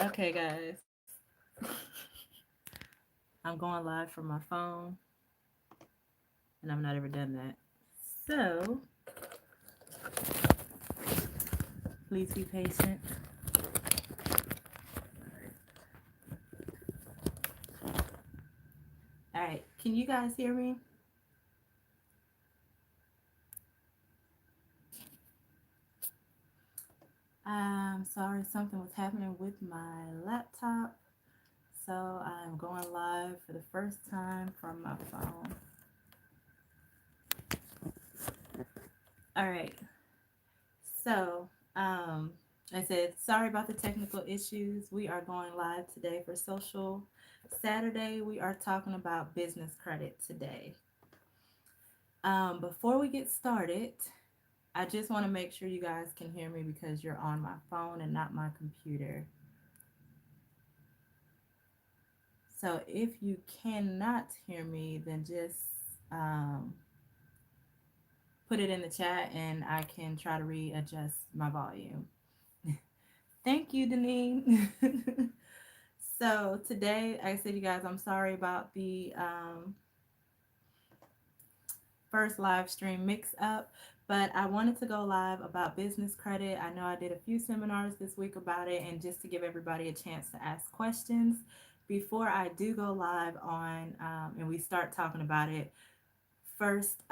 Okay, guys, I'm going live from my phone, and I've not ever done that. So please be patient. All right, can you guys hear me? I'm sorry, something was happening with my laptop, so I'm going live for the first time from my phone. All right, so I said sorry about the technical issues. We are going live today for Social Saturday. We are talking about business credit today. Before we get started, I just want to make sure you guys can hear me because you're on my phone and not my computer. So if you cannot hear me, then just um, put it in the chat and I can try to readjust my volume. Thank you, Deneen. So today, I said, you guys, I'm sorry about the first live stream mix up, but I wanted to go live about business credit. I know I did a few seminars this week about it, and just to give everybody a chance to ask questions before I do go live on and we start talking about it. First,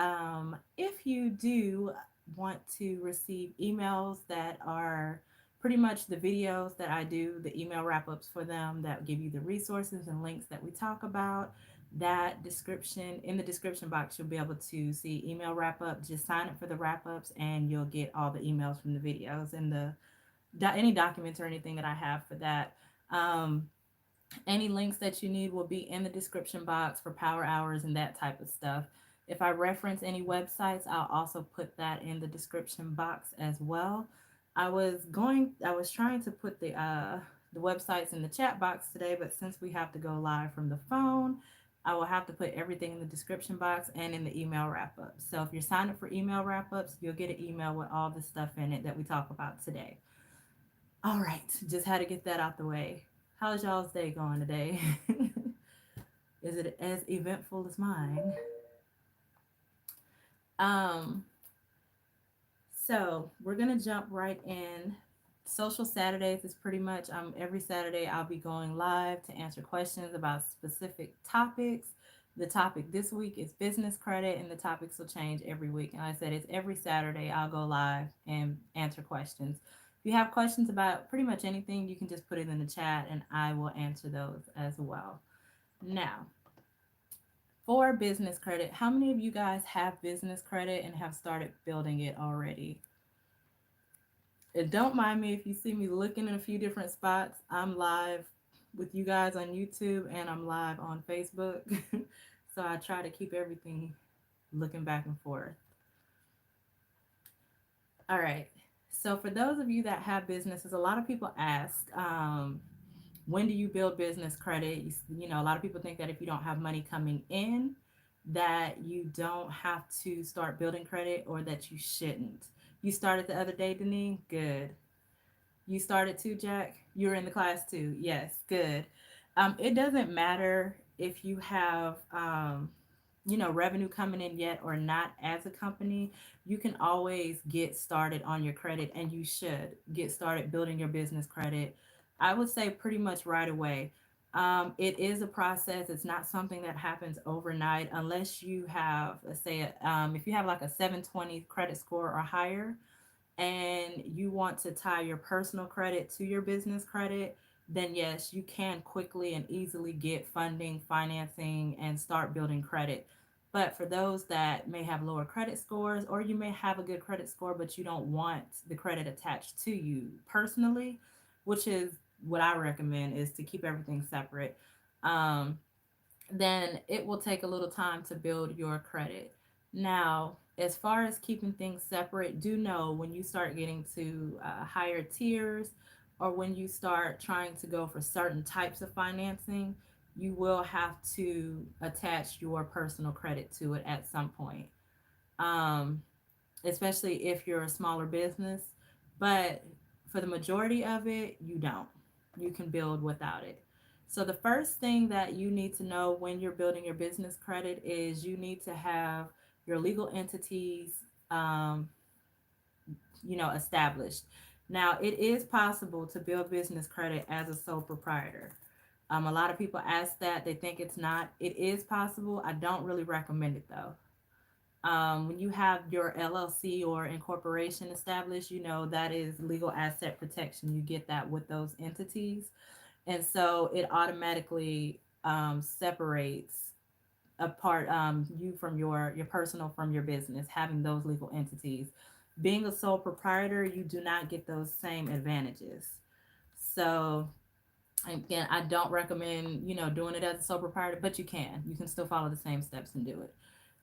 if you do want to receive emails that are pretty much the videos that I do, the email wrap ups for them that give you the resources and links that we talk about, that description in the description box, you'll be able to see email wrap up. Just sign up for the wrap ups and you'll get all the emails from the videos and the any documents or anything that I have for that. Um, any links that you need will be in the description box for power hours and that type of stuff. If I reference any websites, I'll also put that in the description box as well. I was trying to put the websites in the chat box today, but since we have to go live from the phone, I will have to put everything in the description box and in the email wrap up. So if you're signed up for email wrap ups, you'll get an email with all the stuff in it that we talk about today. All right, just had to get that out the way. How's y'all's day going today? Is it as eventful as mine? Um, so we're gonna jump right in. Social Saturdays is pretty much every Saturday I'll be going live to answer questions about specific topics. The topic this week is business credit, and the topics will change every week. And like I said, it's every Saturday I'll go live and answer questions. If you have questions about pretty much anything, you can just put it in the chat and I will answer those as well. Now, for business credit, how many of you guys have business credit and have started building it already? And don't mind me if you see me looking in a few different spots. I'm live with you guys on YouTube and I'm live on Facebook. So I try to keep everything looking back and forth. All right. So for those of you that have businesses, a lot of people ask, when do you build business credit? You know, a lot of people think that if you don't have money coming in, that you don't have to start building credit or that you shouldn't. You started the other day, Denise? Good. You started too, Jack? You were in the class too? Yes, good. It doesn't matter if you have, revenue coming in yet or not as a company. You can always get started on your credit and you should get started building your business credit. I would say pretty much right away. It is a process. It's not something that happens overnight unless you have, let's say, if you have like a 720 credit score or higher, and you want to tie your personal credit to your business credit, then yes, you can quickly and easily get funding, financing, and start building credit. But for those that may have lower credit scores, or you may have a good credit score, but you don't want the credit attached to you personally, which is what I recommend is to keep everything separate. Um, then it will take a little time to build your credit. Now, as far as keeping things separate, do know when you start getting to higher tiers or when you start trying to go for certain types of financing, you will have to attach your personal credit to it at some point. Um, especially if you're a smaller business. But for the majority of it, you don't. You can build without it. So the first thing that you need to know when you're building your business credit is you need to have your legal entities, um, established. Now, it is possible to build business credit as a sole proprietor. A lot of people ask that, they think it's not. It is possible. I don't really recommend it though. When you have your LLC or incorporation established, that is legal asset protection. You get that with those entities. And so it automatically separates apart you from your personal from your business, having those legal entities. Being a sole proprietor, you do not get those same advantages. So again, I don't recommend, doing it as a sole proprietor, but you can still follow the same steps and do it.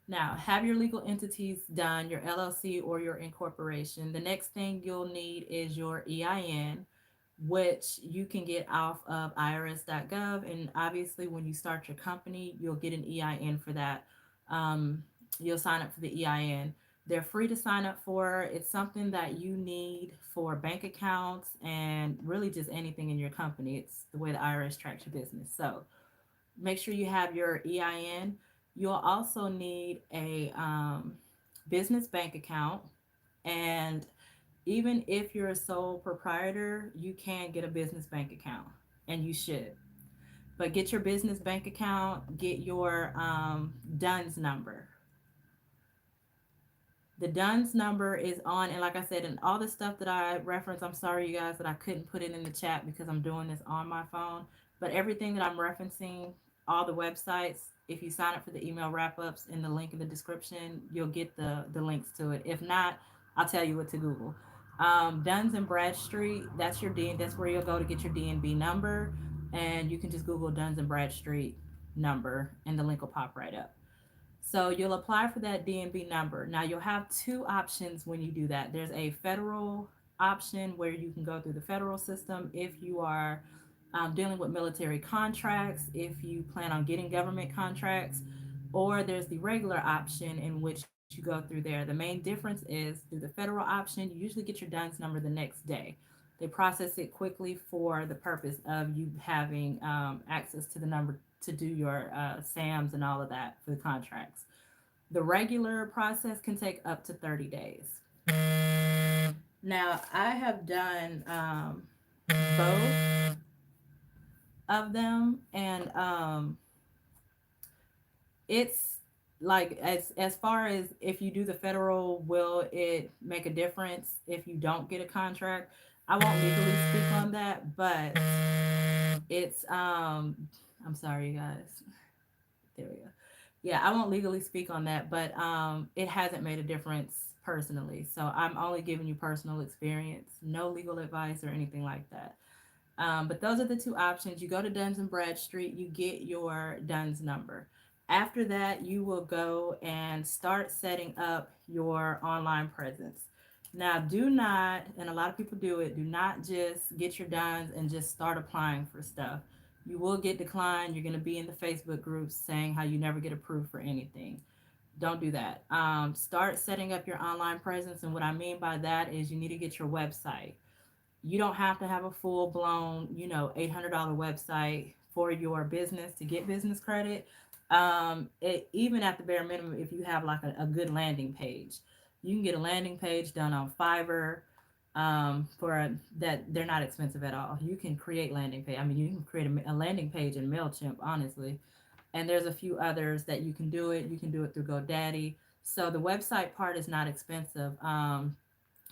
Now, have your legal entities done, your LLC or your incorporation. The next thing you'll need is your EIN, which you can get off of irs.gov. And obviously, when you start your company, you'll get an EIN for that. You'll sign up for the EIN. They're free to sign up for. It's something that you need for bank accounts and really just anything in your company. It's the way the IRS tracks your business. So make sure you have your EIN. You'll also need a business bank account. And even if you're a sole proprietor, you can get a business bank account, and you should. But get your business bank account, get your DUNS number. The DUNS number is on, and like I said, and all the stuff that I referenced, I'm sorry, you guys, that I couldn't put it in the chat because I'm doing this on my phone. But everything that I'm referencing, all the websites, if you sign up for the email wrap ups in the link in the description, you'll get the links to it. If not, I'll tell you what to Google. Duns and Bradstreet, that's your D, that's where you'll go to get your DNB number. And you can just Google Duns and Bradstreet number, and the link will pop right up. So you'll apply for that DNB number. Now you'll have two options when you do that. There's a federal option where you can go through the federal system if you are dealing with military contracts, if you plan on getting government contracts, or there's the regular option in which you go through there. The main difference is through the federal option, you usually get your DUNS number the next day. They process it quickly for the purpose of you having access to the number to do your SAMs and all of that for the contracts. The regular process can take up to 30 days. Now, I have done both of them, and it's like as far as if you do the federal, will it make a difference if you don't get a contract? I won't legally speak on that, but it's I'm sorry, you guys. There we go. Yeah, I won't legally speak on that, but it hasn't made a difference personally. So I'm only giving you personal experience, no legal advice or anything like that. But those are the two options. You go to Duns and Bradstreet, you get your Duns number. After that, you will go and start setting up your online presence. Now, do not, and a lot of people do it, do not just get your Duns and just start applying for stuff. You will get declined. You're going to be in the Facebook groups saying how you never get approved for anything. Don't do that. Start setting up your online presence. And what I mean by that is you need to get your website. You don't have to have a full blown, $800 website for your business to get business credit. Even at the bare minimum, if you have like a good landing page, you can get a landing page done on Fiverr. That they're not expensive at all. You can create landing page. I mean, you can create a landing page in Mailchimp, honestly. And there's a few others that you can do it. You can do it through GoDaddy. So the website part is not expensive.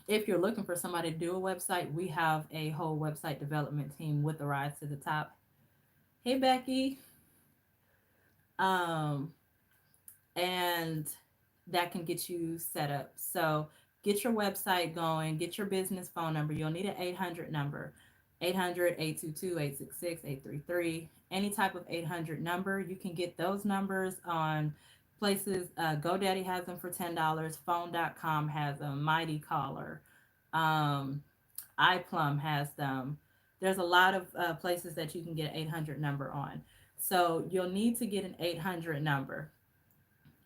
If you're looking for somebody to do a website, we have a whole website development team with the Rise to the Top. Hey, Becky. Um, and that can get you set up. So get your website going, get your business phone number. You'll need an 800 number, 800-822-866-833. Any type of 800 number. You can get those numbers on places. GoDaddy has them for $10. Phone.com has them. Mighty Caller. Um, iPlum has them. There's a lot of places that you can get an 800 number on. So you'll need to get an 800 number.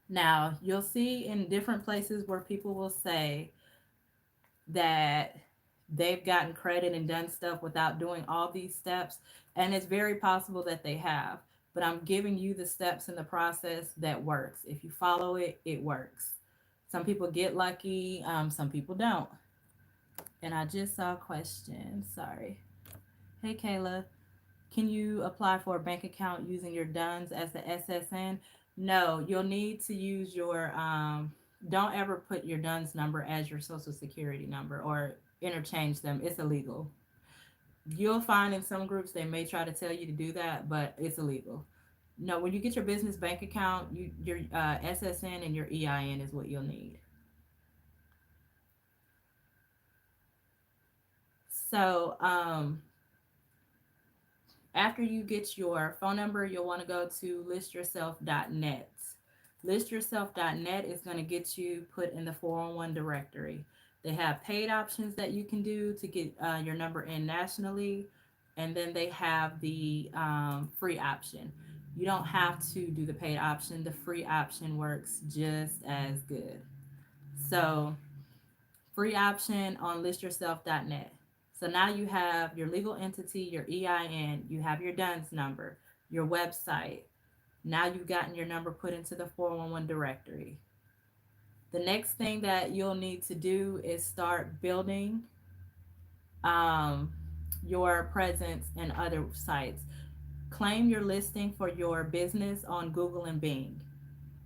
Now, you'll see in different places where people will say that they've gotten credit and done stuff without doing all these steps. And it's very possible that they have. But I'm giving you the steps in the process that works. If you follow it, it works. Some people get lucky, some people don't. And I just saw a question. Sorry. Hey, Kayla. Can you apply for a bank account using your DUNS as the SSN? No, you'll need to use your, don't ever put your DUNS number as your social security number or interchange them. It's illegal. You'll find in some groups they may try to tell you to do that, but it's illegal. No, when you get your business bank account, your SSN and your EIN is what you'll need. So, after you get your phone number, you'll want to go to listyourself.net. Listyourself.net is going to get you put in the 401 directory. They have paid options that you can do to get your number in nationally, and then they have the free option. You don't have to do the paid option, the free option works just as good. So, free option on listyourself.net. So now you have your legal entity, your EIN, you have your DUNS number, your website. Now you've gotten your number put into the 411 directory. The next thing that you'll need to do is start building um, your presence in other sites. Claim your listing for your business on Google and Bing.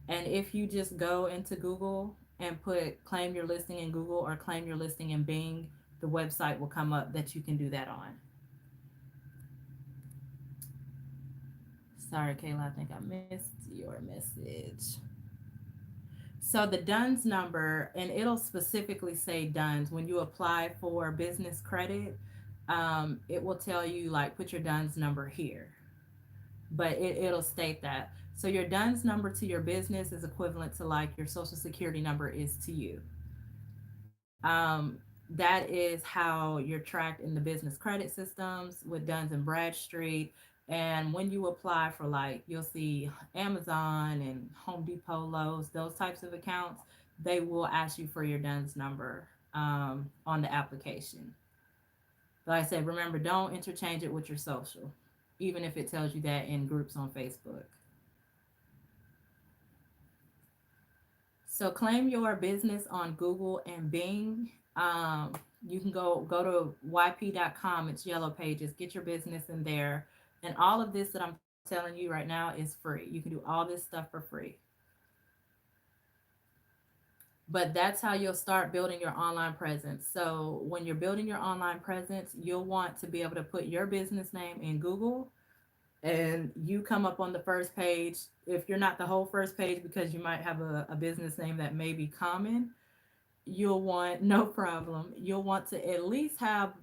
And if you just go into Google and put claim your listing in Google or claim your listing in Bing, the website will come up that you can do that on. Sorry, Kayla, I think I missed your message. So the DUNS number, and it'll specifically say DUNS when you apply for business credit. It will tell you like put your DUNS number here, but it'll state that. So your DUNS number to your business is equivalent to like your social security number is to you. That is how you're tracked in the business credit systems with Duns and Bradstreet. And when you apply for like, you'll see Amazon and Home Depot, Lowe's, those types of accounts, they will ask you for your Duns number on the application. But like I said, remember, don't interchange it with your social, even if it tells you that in groups on Facebook. So claim your business on Google and Bing. You can go to yp.com. It's yellow pages. Get your business in there. And all of this that I'm telling you right now is free. You can do all this stuff for free. But that's how you'll start building your online presence. So when you're building your online presence, you'll want to be able to put your business name in Google and you come up on the first page. If you're not the whole first page because you might have a business name that may be common, you'll want, no problem, you'll want to at least have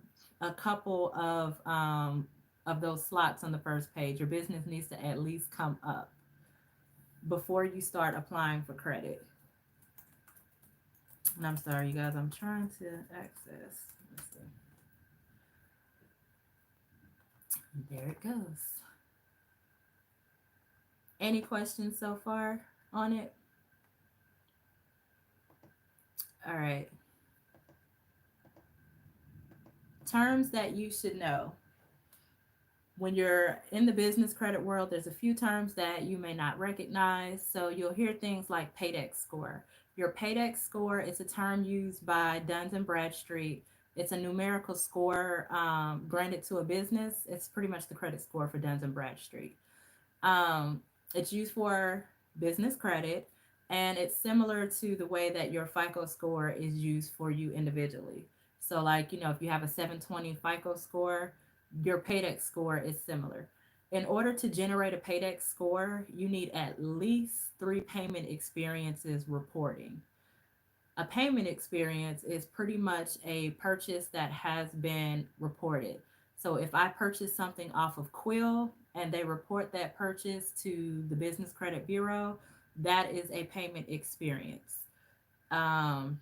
a couple of those slots on the first page. Your business needs to at least come up before you start applying for credit. And I'm sorry, you guys, I'm trying to access. Let's see. There it goes. Any questions so far on it? All right. Terms that you should know. When you're in the business credit world, there's a few terms that you may not recognize. So you'll hear things like Paydex score. Your Paydex score is a term used by Duns and Bradstreet. It's a numerical score granted to a business. It's pretty much the credit score for Duns and Bradstreet. Um, it's used for business credit, and it's similar to the way that your FICO score is used for you individually. So, like, if you have a 720 FICO score, your Paydex score is similar. In order to generate a Paydex score, you need at least 3 payment experiences reporting. A payment experience is pretty much a purchase that has been reported. So if I purchase something off of Quill and they report that purchase to the Business Credit Bureau, that is a payment experience. Um,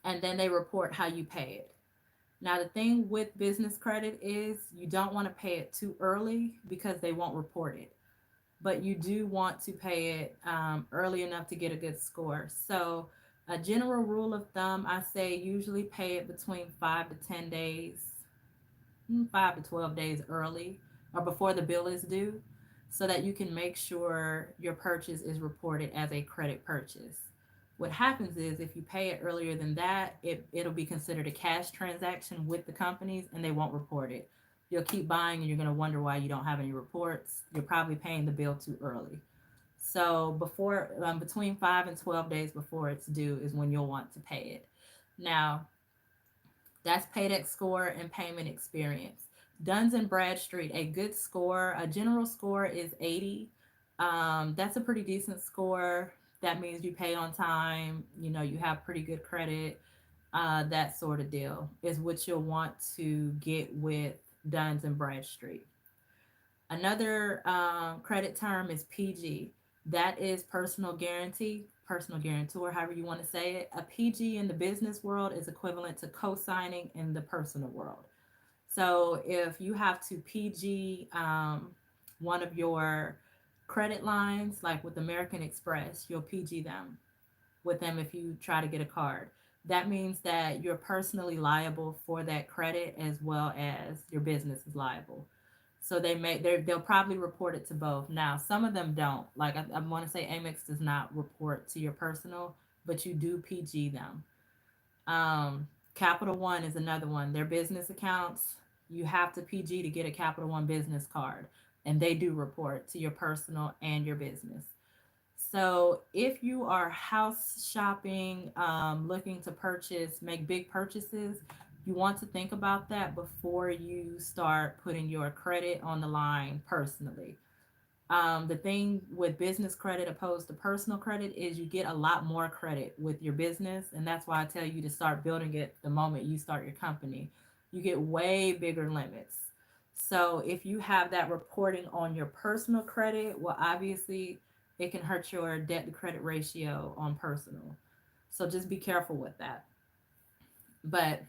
and then they report how you pay it. Now, the thing with business credit is you don't want to pay it too early because they won't report it. but you do want to pay it early enough to get a good score. So, a general rule of thumb, I say usually pay it between 5 to 10 days, 5 to 12 days early or before the bill is due, so that you can make sure your purchase is reported as a credit purchase. What happens is if you pay it earlier than that, it'll be considered a cash transaction with the companies and they won't report it. You'll keep buying and you're going to wonder why you don't have any reports. You're probably paying the bill too early. So between 5 and 12 days before it's due is when you'll want to pay it. Now, that's Paydex score and payment experience. Duns and Bradstreet, a good score, a general score is 80. That's a pretty decent score. That means you pay on time, you have pretty good credit, that sort of deal is what you'll want to get with Duns and Bradstreet. Another credit term is PG. That is personal guarantee, personal guarantor, however you want to say it. A PG in the business world is equivalent to co-signing in the personal world. So if you have to PG one of your credit lines, like with American Express, you'll PG them with them if you try to get a card. That means that you're personally liable for that credit as well as your business is liable. So they'll probably report it to both. Now, some of them don't. Like I want to say Amex does not report to your personal, but you do PG them. Capital One is another one. Their business accounts, you have to PG to get a Capital One business card, and they do report to your personal and your business. So if you are house shopping, looking to make big purchases, you want to think about that before you start putting your credit on the line personally. The thing with business credit opposed to personal credit is you get a lot more credit with your business, and that's why I tell you to start building it the moment you start your company. You get way bigger limits. So if you have that reporting on your personal credit, well, obviously it can hurt your debt to credit ratio on personal. So just be careful with that. But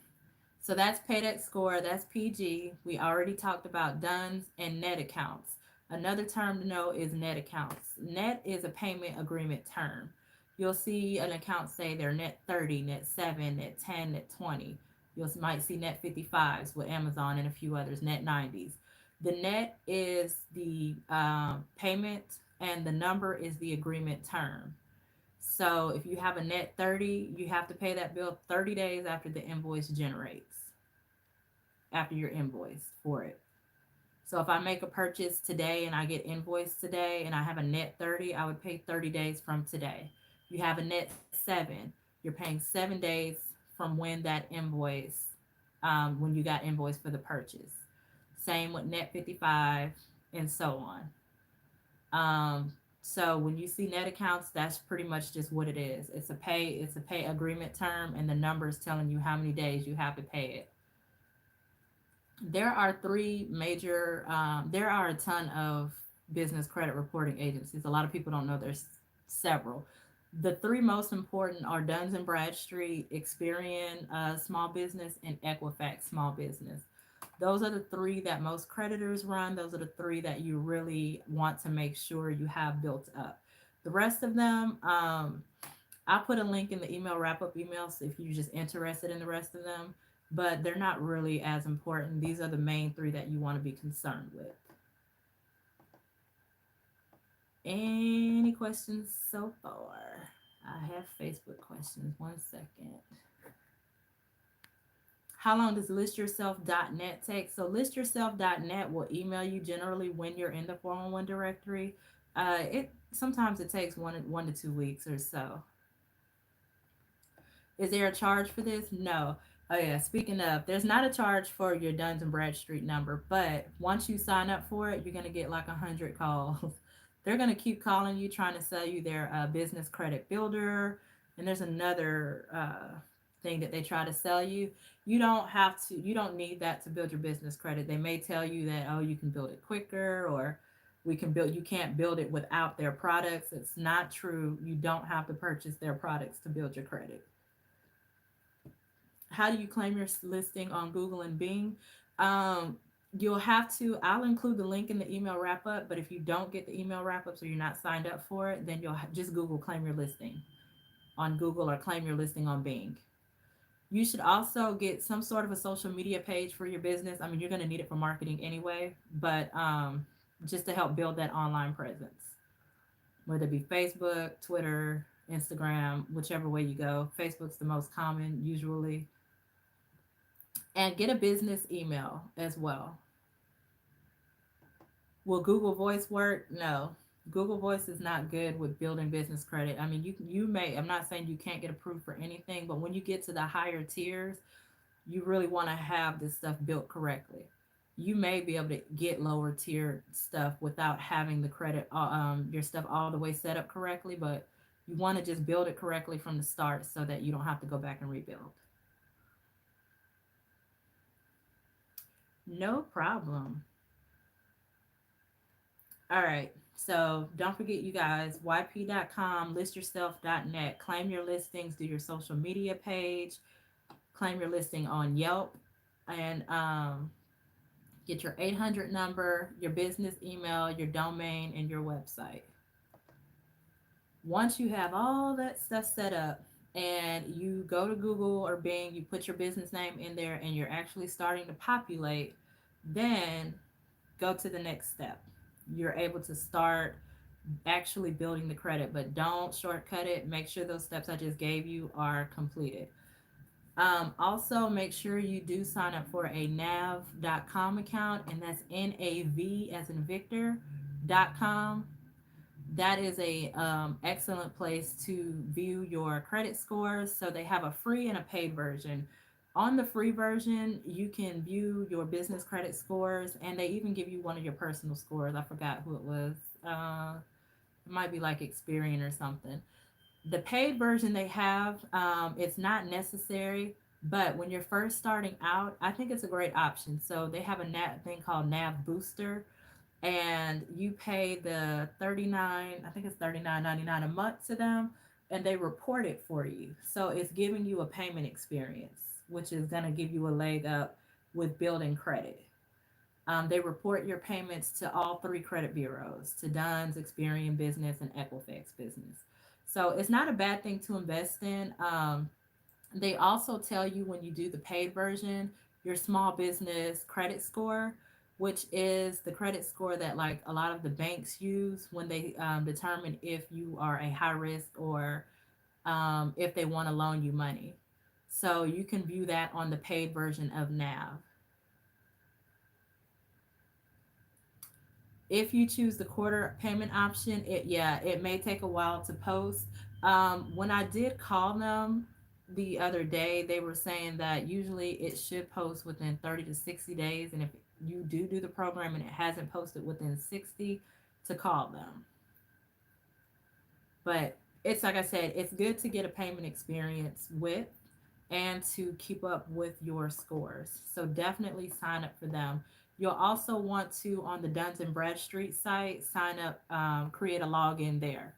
so that's Paydex score, that's PG. We already talked about DUNS and net accounts. Another term to know is net accounts. Net is a payment agreement term. You'll see an account say they're net 30, net 7, net 10, net 20. You might see net 55s with Amazon and a few others, net 90s. The net is the payment and the number is the agreement term. So if you have a net 30, you have to pay that bill 30 days after the invoice generates, after you're invoiced for it. So if I make a purchase today and I get invoiced today and I have a net 30, I would pay 30 days from today. You have a net 7, you're paying 7 days from when that invoice, when you got invoiced for the purchase. Same with net 55 and so on. So when you see net accounts, that's pretty much just what it is. It's a pay agreement term, and the number is telling you how many days you have to pay it. There are three major. There are a ton of business credit reporting agencies. A lot of people don't know there's several. The three most important are Duns and Bradstreet, Experian Small Business, and Equifax Small Business. Those are the three that most creditors run. Those are the three that you really want to make sure you have built up. The rest of them, I'll put a link in the email wrap up emails if you're just interested in the rest of them, but they're not really as important. These are the main three that you want to be concerned with. Any questions so far? I have Facebook questions. One second. How long does listyourself.net take? So listyourself.net will email you generally when you're in the 411 directory. It sometimes it takes 1 to 2 weeks or so. Is there a charge for this? No. Oh yeah, speaking of, there's not a charge for your Duns and Bradstreet number, but once you sign up for it, you're gonna get like 100 calls. They're gonna keep calling you, trying to sell you their business credit builder, and there's another thing that they try to sell you. You don't need that to build your business credit. They may tell you that, oh, you can build it quicker, or you can't build it without their products. It's not true. You don't have to purchase their products to build your credit. How do you claim your listing on Google and Bing? You'll have to, I'll include the link in the email wrap up, but if you don't get the email wrap ups or you're not signed up for it, then just Google claim your listing on Google or claim your listing on Bing. You should also get some sort of a social media page for your business. I mean, you're going to need it for marketing anyway, but just to help build that online presence, whether it be Facebook, Twitter, Instagram, whichever way you go. Facebook's the most common usually. And get a business email as well. Will Google Voice work? No. Google Voice is not good with building business credit. I mean, you may, I'm not saying you can't get approved for anything, but when you get to the higher tiers, you really want to have this stuff built correctly. You may be able to get lower tier stuff without having the credit, your stuff all the way set up correctly, but you want to just build it correctly from the start so that you don't have to go back and rebuild. No problem. All right. So don't forget, you guys, yp.com, listyourself.net, claim your listings, do your social media page, claim your listing on Yelp, and get your 800 number, your business email, your domain, and your website. Once you have all that stuff set up and you go to Google or Bing, you put your business name in there and you're actually starting to populate, then go to the next step. You're able to start actually building the credit, but don't shortcut it. Make sure those steps I just gave you are completed. Also, make sure you do sign up for a nav.com account, and that's NAV as in Victor.com. That is a excellent place to view your credit scores. So they have a free and a paid version. On the free version, you can view your business credit scores, and they even give you one of your personal scores. I forgot who it was. It might be like Experian or something. The paid version they have, it's not necessary, but when you're first starting out, I think it's a great option. So they have a thing called nav booster, and you pay the 39, I think it's 39.99 a month to them, and they report it for you. So it's giving you a payment experience, which is going to give you a leg up with building credit. They report your payments to all three credit bureaus, to Dunn's, Experian Business, and Equifax Business. So it's not a bad thing to invest in. They also tell you when you do the paid version, your small business credit score, which is the credit score that like a lot of the banks use when they determine if you are a high risk or if they want to loan you money. So you can view that on the paid version of NAV. If you choose the quarter payment option, it may take a while to post. When I did call them the other day, they were saying that usually it should post within 30 to 60 days, and if you do the program and it hasn't posted within 60, to call them. But it's like I said, it's good to get a payment experience with and to keep up with your scores. So definitely sign up for them. You'll also want to, on the Duns and Bradstreet site, sign up, create a login there,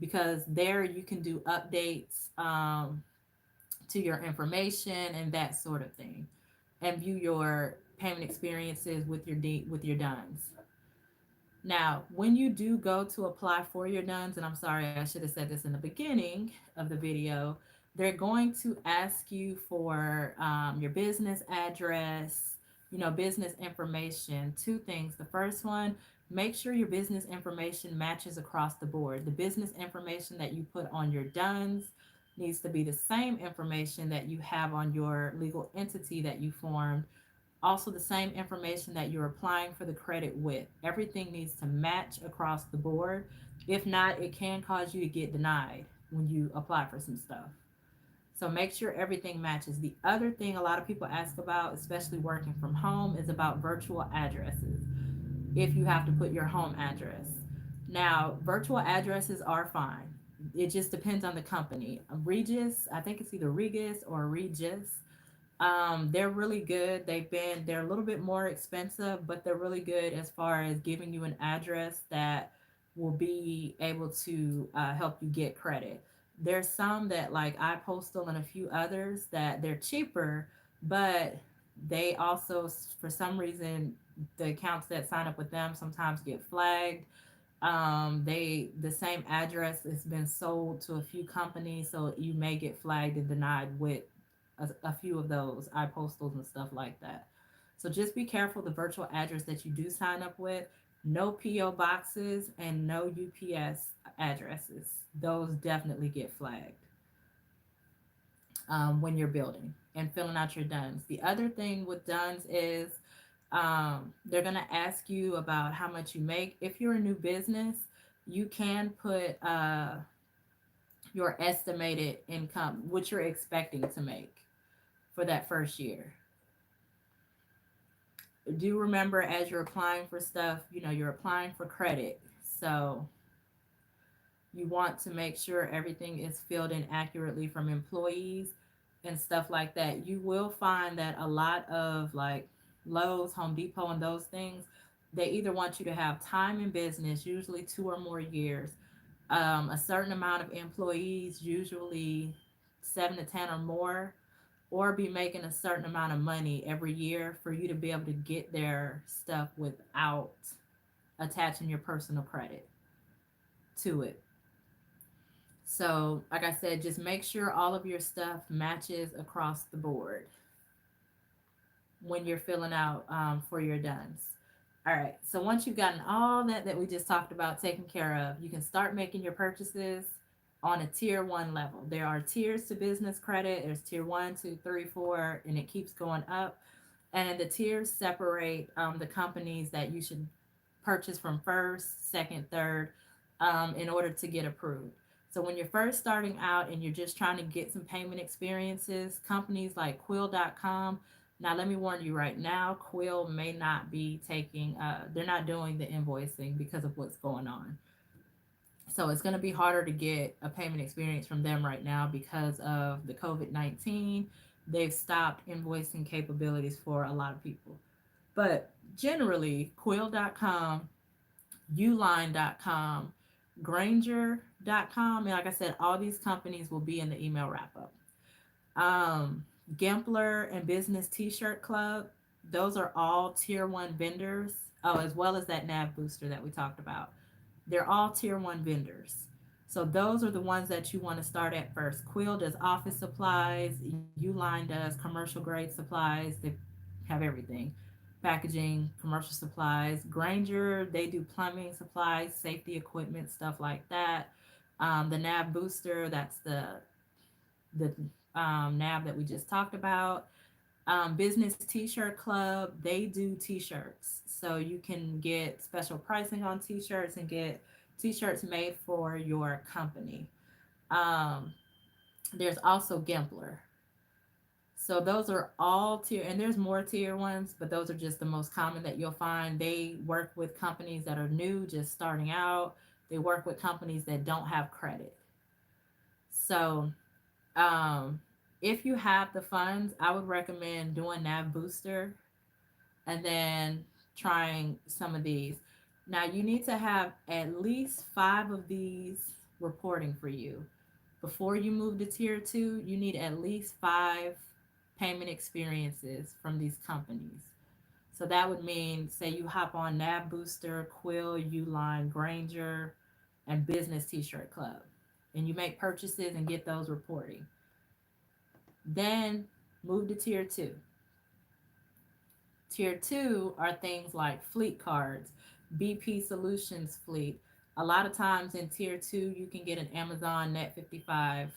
because there you can do updates to your information and that sort of thing, and view your payment experiences with with your Duns. Now, when you do go to apply for your DUNS, and I'm sorry, I should have said this in the beginning of the video, they're going to ask you for your business address, business information. Two things. The first one, make sure your business information matches across the board. The business information that you put on your DUNS needs to be the same information that you have on your legal entity that you formed, also the same information that you're applying for the credit with. Everything needs to match across the board. If not, it can cause you to get denied when you apply for some stuff. So make sure everything matches. The other thing a lot of people ask about, especially working from home, is about virtual addresses. If you have to put your home address. Now, virtual addresses are fine. It just depends on the company. Regis, I think it's either Regis or Regis. They're really good. They're a little bit more expensive, but they're really good as far as giving you an address that will be able to help you get credit. There's some that like iPostal and a few others that they're cheaper, but they also, for some reason, The accounts that sign up with them sometimes get flagged. The same address has been sold to a few companies, so you may get flagged and denied with a few of those iPostals and stuff like that. So just be careful the virtual address that you do sign up with. No PO boxes and no UPS addresses. Those definitely get flagged when you're building and filling out your DUNS. The other thing with DUNS is they're going to ask you about how much you make. If you're a new business, you can put your estimated income, what you're expecting to make for that first year. Do remember as you're applying for stuff, you're applying for credit. So you want to make sure everything is filled in accurately from employees and stuff like that. You will find that a lot of like Lowe's, Home Depot, and those things, they either want you to have time in business, usually 2 or more years, a certain amount of employees, usually 7 to 10 or more, or be making a certain amount of money every year for you to be able to get their stuff without attaching your personal credit to it. So, like I said, just make sure all of your stuff matches across the board when you're filling out for your DUNS. All right. So once you've gotten all that we just talked about taken care of, you can start making your purchases on a tier one level. There are tiers to business credit. There's tier one, two, three, four, and it keeps going up. And the tiers separate the companies that you should purchase from first, second, third, in order to get approved. So when you're first starting out and you're just trying to get some payment experiences, companies like Quill.com. Now, let me warn you right now, Quill may not be taking, they're not doing the invoicing because of what's going on. So it's going to be harder to get a payment experience from them right now because of the COVID-19. They've stopped invoicing capabilities for a lot of people. But generally, Quill.com, Uline.com, Granger.com, and like I said, all these companies will be in the email wrap up. Gimpler and Business T-Shirt Club, those are all tier one vendors. Oh, as well as that Nav Booster that we talked about. They're all tier one vendors. So those are the ones that you want to start at first. Quill does office supplies. Uline does commercial grade supplies. They have everything. Packaging, commercial supplies. Granger, they do plumbing supplies, safety equipment, stuff like that. The Nav Booster, that's the NAB that we just talked about. Business T-Shirt Club, they do T-shirts, so you can get special pricing on T-shirts and get T-shirts made for your company. Um, there's also Gimpler. So those are all tier, and there's more tier ones, but those are just the most common that you'll find. They work with companies that are new, just starting out. They work with companies that don't have credit. So Um, if you have the funds, I would recommend doing Nav Booster and then trying some of these. Now, you need to have at least 5 of these reporting for you. Before you move to tier two, you need at least 5 payment experiences from these companies. So that would mean, say you hop on Nav Booster, Quill, Uline, Granger, and Business T-Shirt Club, and you make purchases and get those reporting. Then move to tier two. Tier two are things like fleet cards, BP Solutions fleet. A lot of times in tier two, you can get an Amazon Net 55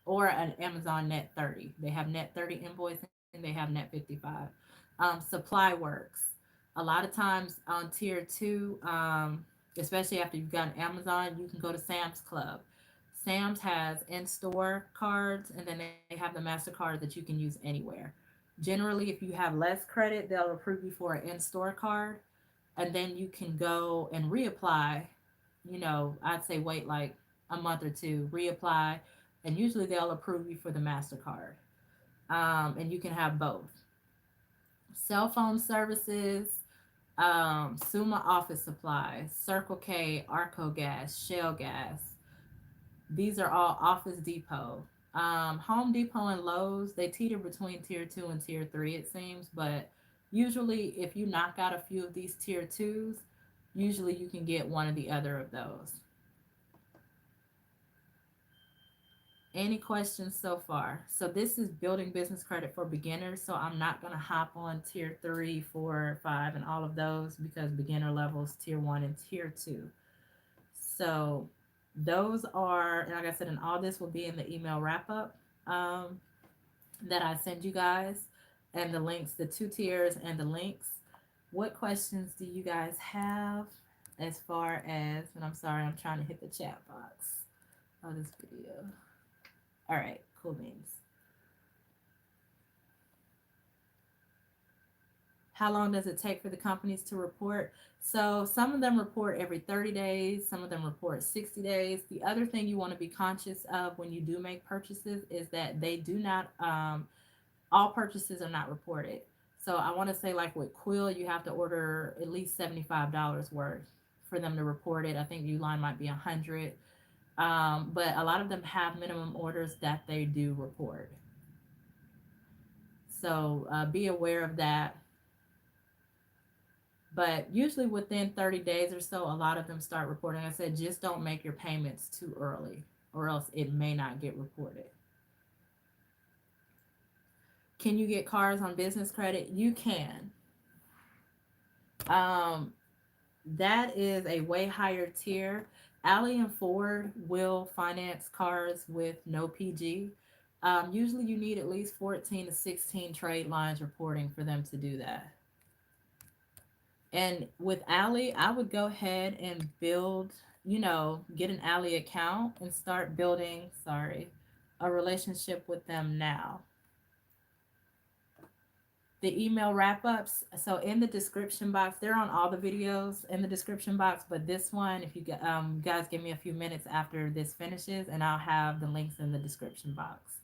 or an Amazon Net 30. They have Net 30 invoicing, they have Net 55. Supply Works. A lot of times on tier two, especially after you've gotten Amazon, you can go to Sam's Club. Sam's has in-store cards, and then they have the MasterCard that you can use anywhere. Generally, if you have less credit, they'll approve you for an in-store card, and then you can go and reapply. I'd say wait like a month or two, reapply, and usually they'll approve you for the MasterCard. And you can have both. Cell phone services, Suma Office Supplies, Circle K, Arco Gas, Shell Gas. These are all Office Depot. Home Depot and Lowe's, they teeter between tier two and tier three, it seems, but Usually, if you knock out a few of these tier twos, usually you can get one or the other of those. Any questions so far? So this is building business credit for beginners. So I'm not going to hop on tier 3, 4, 5, and all of those because beginner levels tier 1 and tier 2. So those are, and like I said, and all this will be in the email wrap up that I send you guys, and the links, the two tiers and the links. What questions do you guys have as far as, and I'm sorry, I'm trying to hit the chat box of this video. All right, cool beans. How long does it take for the companies to report? So some of them report every 30 days, some of them report 60 days. The other thing you want to be conscious of when you do make purchases is that they do not, all purchases are not reported. So I want to say, like with Quill, you have to order at least $75 worth for them to report it. I think Uline might be 100. But a lot of them have minimum orders that they do report. So be aware of that. But usually within 30 days or so, a lot of them start reporting. I said, just don't make your payments too early, or else it may not get reported. Can you get cars on business credit? You can. Um, that is a way higher tier. Alley and Ford will finance cars with no PG. Usually you need at least 14 to 16 trade lines reporting for them to do that. And with Ally, I would go ahead and build, get an Ally account and start building, a relationship with them now. The email wrap ups. So in the description box, they're on all the videos in the description box, but this one, if you guys give me a few minutes after this finishes, and I'll have the links in the description box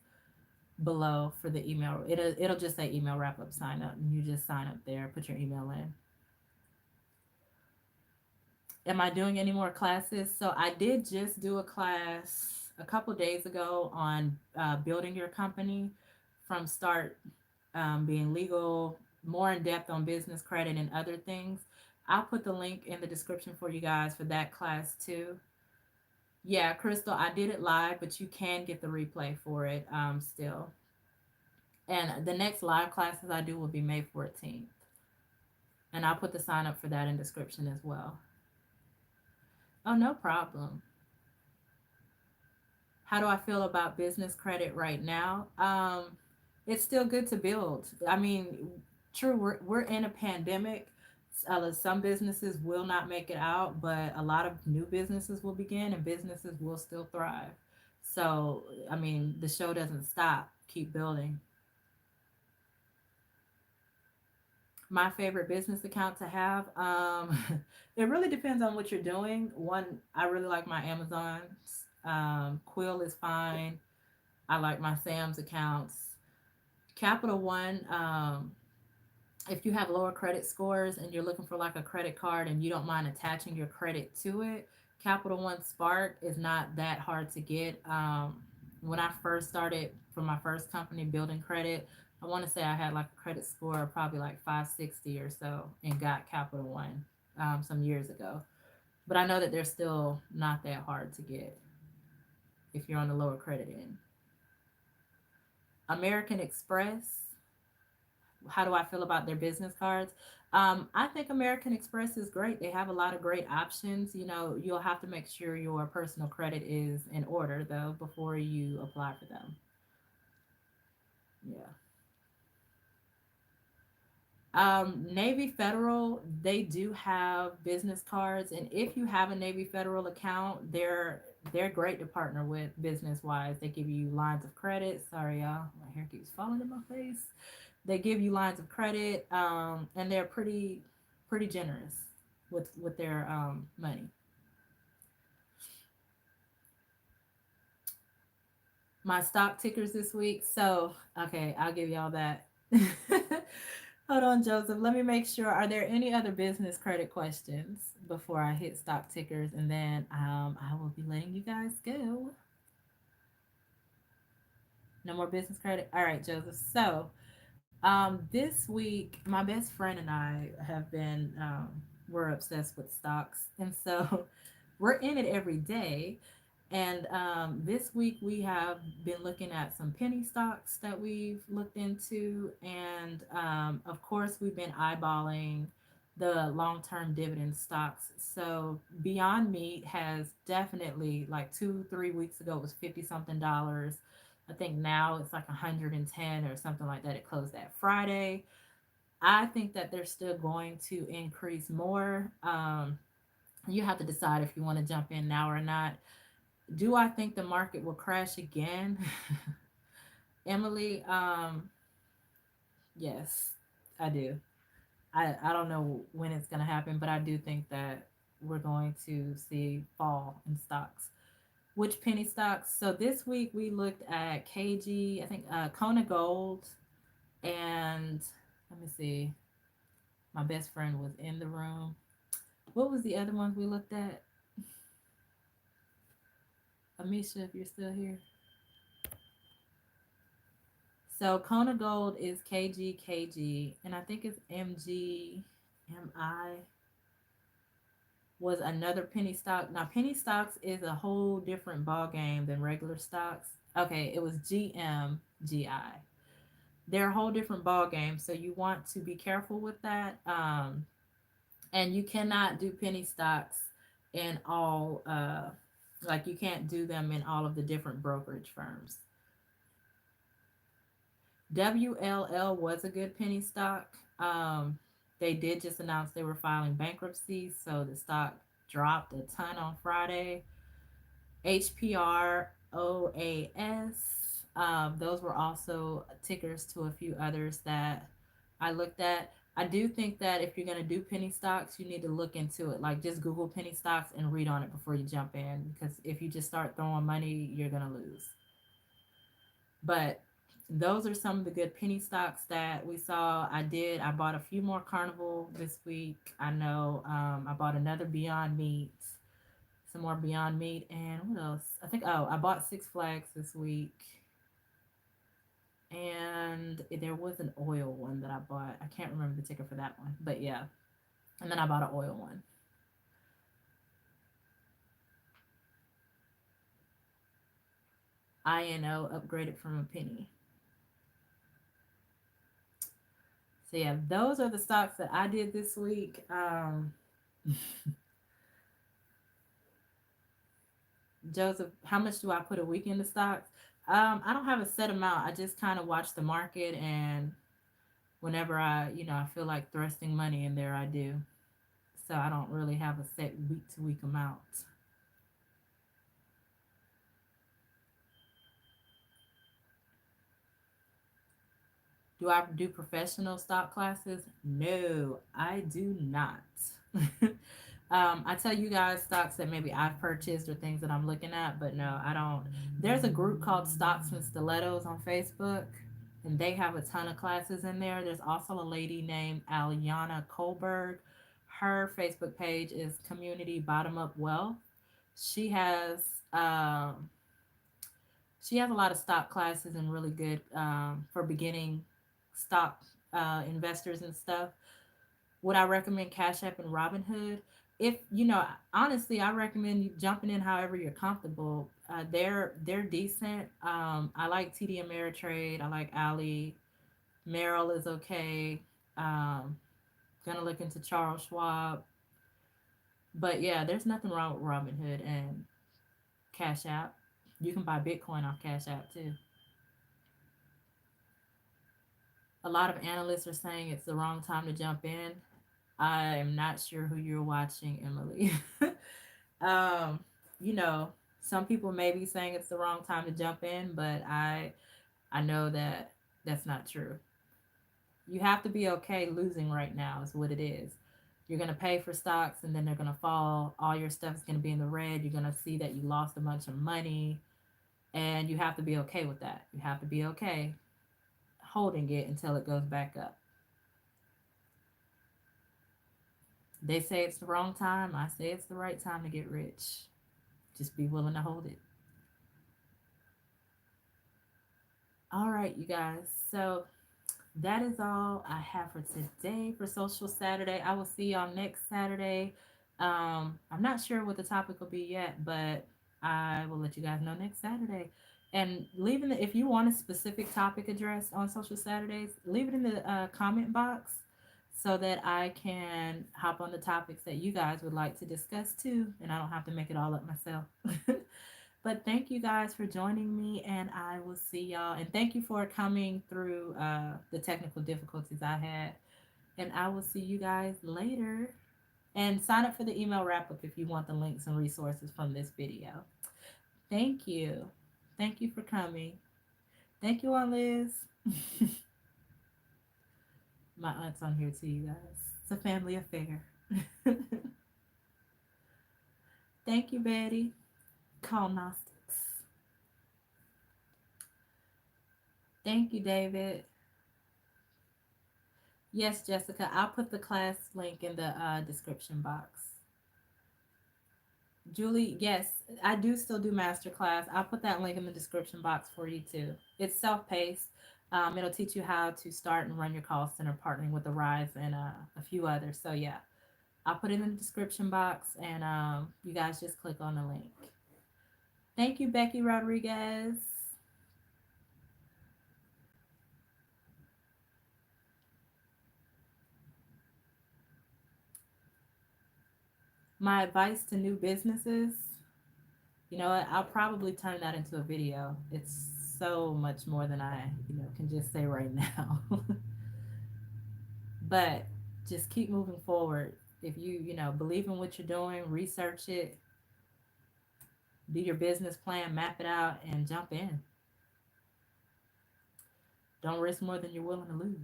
below for the email. It'll just say email wrap up sign up, and you just sign up there, put your email in. Am I doing any more classes? So I did just do a class a couple days ago on building your company from start, being legal, more in depth on business credit and other things. I'll put the link in the description for you guys for that class too. Yeah, Crystal, I did it live, but you can get the replay for it still. And the next live classes I do will be May 14th. And I'll put the sign up for that in description as well. Oh, no problem. How do I feel about business credit right now? It's still good to build. I mean, true, we're in a pandemic. Some businesses will not make it out, but a lot of new businesses will begin and businesses will still thrive. So, I mean, the show doesn't stop. Keep building. My favorite business account to have. It really depends on what you're doing. One, I really like my Amazons. Quill is fine. I like my Sam's accounts. Capital One, if you have lower credit scores and you're looking for like a credit card and you don't mind attaching your credit to it, Capital One Spark is not that hard to get. When I first started for my first company building credit, I want to say I had like a credit score of probably like 560 or so and got Capital One some years ago. But I know that they're still not that hard to get if you're on the lower credit end. American Express, how do I feel about their business cards? I think American Express is great. They have a lot of great options. You'll have to make sure your personal credit is in order though before you apply for them. Yeah. Navy Federal, they do have business cards, and if you have a Navy Federal account, they're great to partner with business wise. They give you lines of credit. Sorry, y'all, my hair keeps falling in my face. They give you lines of credit, and they're pretty generous with their money. My stock tickers this week. So okay, I'll give y'all that. Hold on, Joseph. Let me make sure. Are there any other business credit questions before I hit stock tickers, and then I will be letting you guys go. No more business credit. All right, Joseph. So This week, my best friend and I have been, we're obsessed with stocks. And so we're in it every day. And this week, we have been looking at some penny stocks that we've looked into. And of course, we've been eyeballing the long term dividend stocks. So Beyond Meat has definitely, like 2, 3 weeks ago, it was 50 something dollars. I think now it's like 110 or something like that. It closed that Friday. I think that they're still going to increase more. You have to decide if you want to jump in now or not. Do I think the market will crash again? Emily, yes, I do. I don't know when it's going to happen, but I do think that we're going to see fall in stocks. Which penny stocks? So this week we looked at KG, I think Kona Gold, and let me see. My best friend was in the room. What was the other ones we looked at? Amisha, if you're still here. So Kona Gold is KG, and I think it's MGMI was another penny stock. Now penny stocks is a whole different ball game than regular stocks. Okay, it was GMGI. They're a whole different ball game, so you want to be careful with that. And you cannot do penny stocks in all like you can't do them in all of the different brokerage firms. WLL was a good penny stock. They did just announce they were filing bankruptcy, so the stock dropped a ton on Friday. HPROAS. Those were also tickers to a few others that I looked at. I do think that if you're going to do penny stocks, you need to look into it. Like just Google penny stocks and read on it before you jump in. Because if you just start throwing money, you're going to lose. But those are some of the good penny stocks that we saw. I bought a few more Carnival this week. I know I bought another Beyond Meat, some more Beyond Meat, and what else? I think I bought Six Flags this week, and there was an oil one that I bought. I can't remember the ticker for that one, but yeah. And then I bought an oil one. INO upgraded from a penny. So yeah, those are the stocks that I did this week. Joseph, how much do I put a week into stocks? I don't have a set amount. I just kind of watch the market, and whenever I feel like thrusting money in there, I do. So I don't really have a set week to week amount. Do I do professional stock classes? No, I do not. I tell you guys stocks that maybe I've purchased or things that I'm looking at, but no, I don't. There's a group called Stocks and Stilettos on Facebook, and they have a ton of classes in there. There's also a lady named Aliana Kohlberg. Her Facebook page is Community Bottom Up Wealth. She has um, she has a lot of stock classes and really good for beginning stock investors and stuff. Would I recommend Cash App and Robinhood? If honestly, I recommend you jumping in however you're comfortable. They're decent. I like TD Ameritrade. I like Ali. Merrill is okay. Um, Gonna look into Charles Schwab. But yeah, there's nothing wrong with Robinhood and Cash App. You can buy Bitcoin off Cash App too. A lot of analysts are saying it's the wrong time to jump in. I'm not sure who you're watching, Emily. um, you know, some people may be saying it's the wrong time to jump in, but I know that that's not true. You have to be okay losing right now is what it is. You're going to pay for stocks and then they're going to fall. All your stuff is going to be in the red. You're going to see that you lost a bunch of money and you have to be okay with that. You have to be okay holding it until it goes back up. They say it's the wrong time. I say it's the right time to get rich. Just be willing to hold it. All right, you guys. So that is all I have for today for Social Saturday. I will see y'all next Saturday. I'm not sure what the topic will be yet, but I will let you guys know next Saturday. And leaving the if you want a specific topic addressed on Social Saturdays, leave it in the comment box so that I can hop on the topics that you guys would like to discuss too, and I don't have to make it all up myself. But thank you guys for joining me, and I will see y'all. And thank you for coming through the technical difficulties I had. And I will see you guys later. And sign up for the email wrap up if you want the links and resources from this video. Thank you. Thank you for coming. Thank you, Aunt Liz. My aunt's on here too, you guys. It's a family affair. Thank you, Betty. Call Gnostics. Thank you, David. Yes, Jessica, I'll put the class link in the description box. Julie, yes, I do still do masterclass. I'll put that link in the description box for you too. It's self-paced. It'll teach you how to start and run your call center, partnering with the Rise and a few others. So yeah, I'll put it in the description box, and you guys just click on the link. Thank you, Becky Rodriguez. My advice to new businesses, you know what? I'll probably turn that into a video. It's so much more than I, can just say right now. But just keep moving forward. If you believe in what you're doing, research it, do your business plan, map it out, and jump in. Don't risk more than you're willing to lose.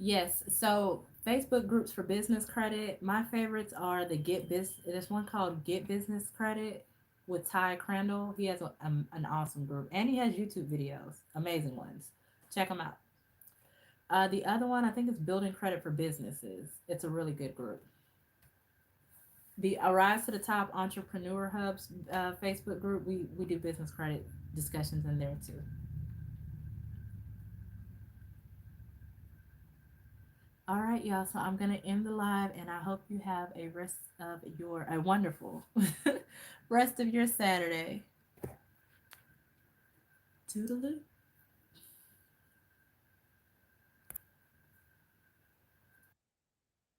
Yes. So Facebook groups for business credit. My favorites are the Get Biz. There's one called Get Business Credit with Ty Crandall. He has an awesome group, and he has YouTube videos, amazing ones. Check them out. The other one I think is Building Credit for Businesses. It's a really good group. The Arise to the Top Entrepreneur Hubs Facebook group. We do business credit discussions in there too. All right, y'all. So I'm gonna end the live, and I hope you have a wonderful rest of your Saturday. Toodaloo.